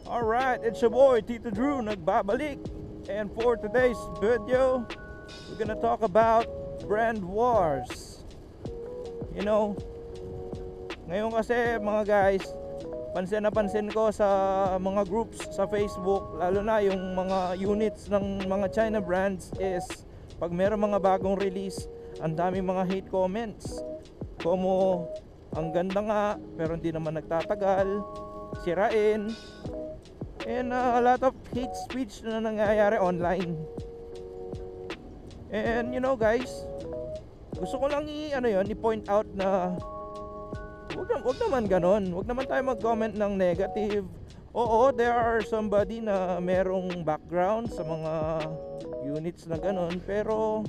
Alright, it's your boy Tito Drew nagbabalik. And for today's video, we're gonna talk about brand wars. You know, ngayon kasi mga guys, pansin na pansin ko sa mga groups sa Facebook, lalo na yung mga units ng mga China brands, is pag meron mga bagong release, ang dami mga hate comments. Como, ang ganda nga pero hindi naman nagtatagal, sirain, and a lot of hate speech na nangyayari online. And you know guys, gusto ko lang i-point out na wag naman ganon. Wag naman tayo mag-comment ng negative. Oo, there are somebody na merong background sa mga units na ganon, pero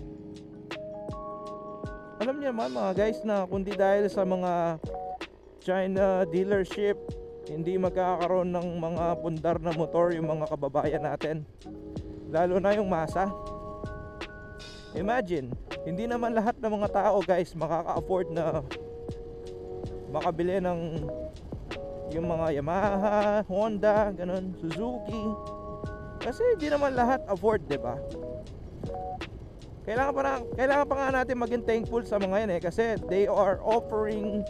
alam niyo naman mga guys na kundi dahil sa mga China dealership, hindi magkakaroon ng mga pundar na motor yung mga kababayan natin, lalo na yung masa. Imagine, hindi naman lahat ng mga tao guys makaka-afford na makabili ng yung mga Yamaha, Honda, ganun, Suzuki, kasi hindi naman lahat afford, diba? Kailangan pa nga natin maging thankful sa mga yan kasi they are offering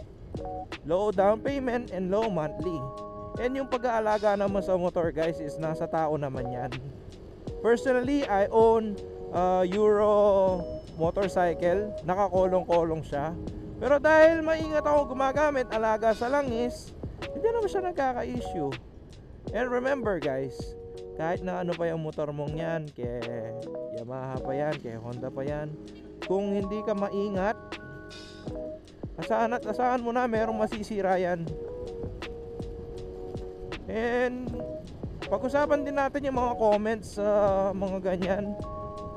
low down payment and low monthly. And yung pag-aalaga naman sa motor guys is nasa tao naman yan. Personally, I own Euro motorcycle. Nakakolong-kolong siya. Pero dahil maingat ako gumagamit, alaga sa langis, hindi naman siya nagkaka-issue. And remember guys, kahit na ano pa yung motor mong yan, kay Yamaha pa yan, kay Honda pa yan, kung hindi ka maingat, asahan mo na merong masisira yan. And pag-usapan din natin yung mga comments sa mga ganyan.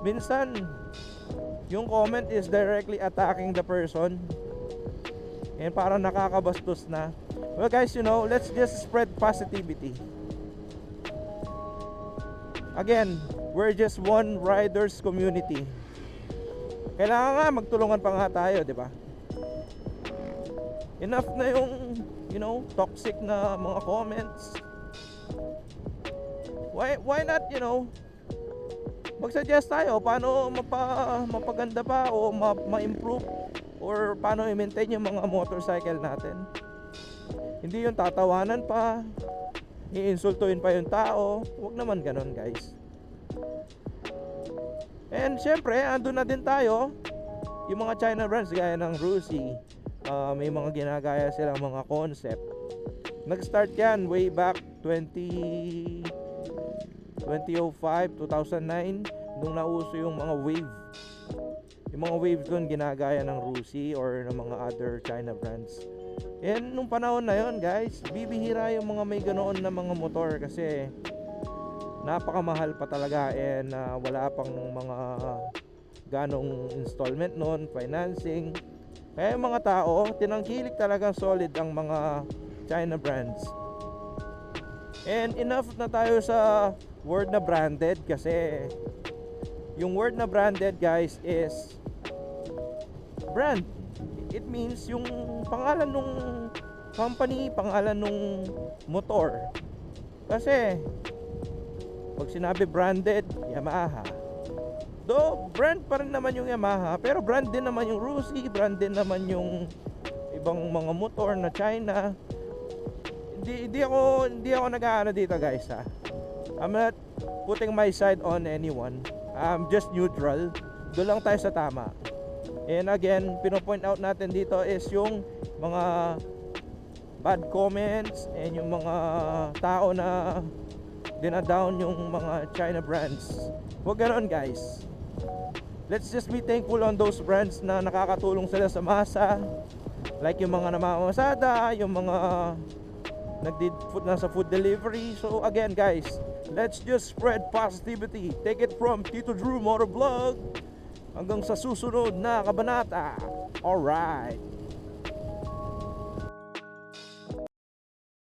Minsan yung comment is directly attacking the person, and parang nakakabastos na. Well guys, you know, let's just spread positivity. Again, we're just one riders community. Kailangan nga magtulungan pa nga tayo, di ba? Enough na yung, toxic na mga comments. Why not, mag-suggest tayo paano mapaganda pa o ma-improve or paano i-maintain yung mga motorcycle natin. Hindi yung tatawanan pa, iinsultuin pa yung tao. Huwag naman ganun guys. And syempre, andun na din tayo yung mga China brands gaya ng Rusi. May mga ginagaya silang mga concept. Nag-start yan way back 2005, 2009, nung nauso yung mga wave. Yung mga wave dun ginagaya ng Rusi or ng mga other China brands. And nung panahon na yon guys, bibihira yung mga may ganoon na mga motor kasi napakamahal pa talaga, and wala pang mga ganong installment noon, financing. Kaya yung mga tao, tinangkilik talagang solid ang mga China brands. And enough na tayo sa word na branded, kasi yung word na branded guys is brand. It means yung pangalan nung company, pangalan nung motor. Kasi pag sinabi branded, Yamaha, though brand pa rin naman yung Yamaha, pero brand din naman yung Rusi, brand din naman yung ibang mga motor na China. Hindi ako nag-aano dito guys ha. I'm not putting my side on anyone. I'm just neutral. Doon lang tayo sa tama. And again, pinopoint out natin dito is yung mga bad comments and yung mga tao na dinadown yung mga China brands. Huwag ganon guys. Let's just be thankful on those brands na nakakatulong sila sa masa, like yung mga namamasada, yung mga nasa food delivery. So again guys, let's just spread positivity. Take it from Tito Drew Motovlog. Hanggang sa susunod na kabanata. Alright.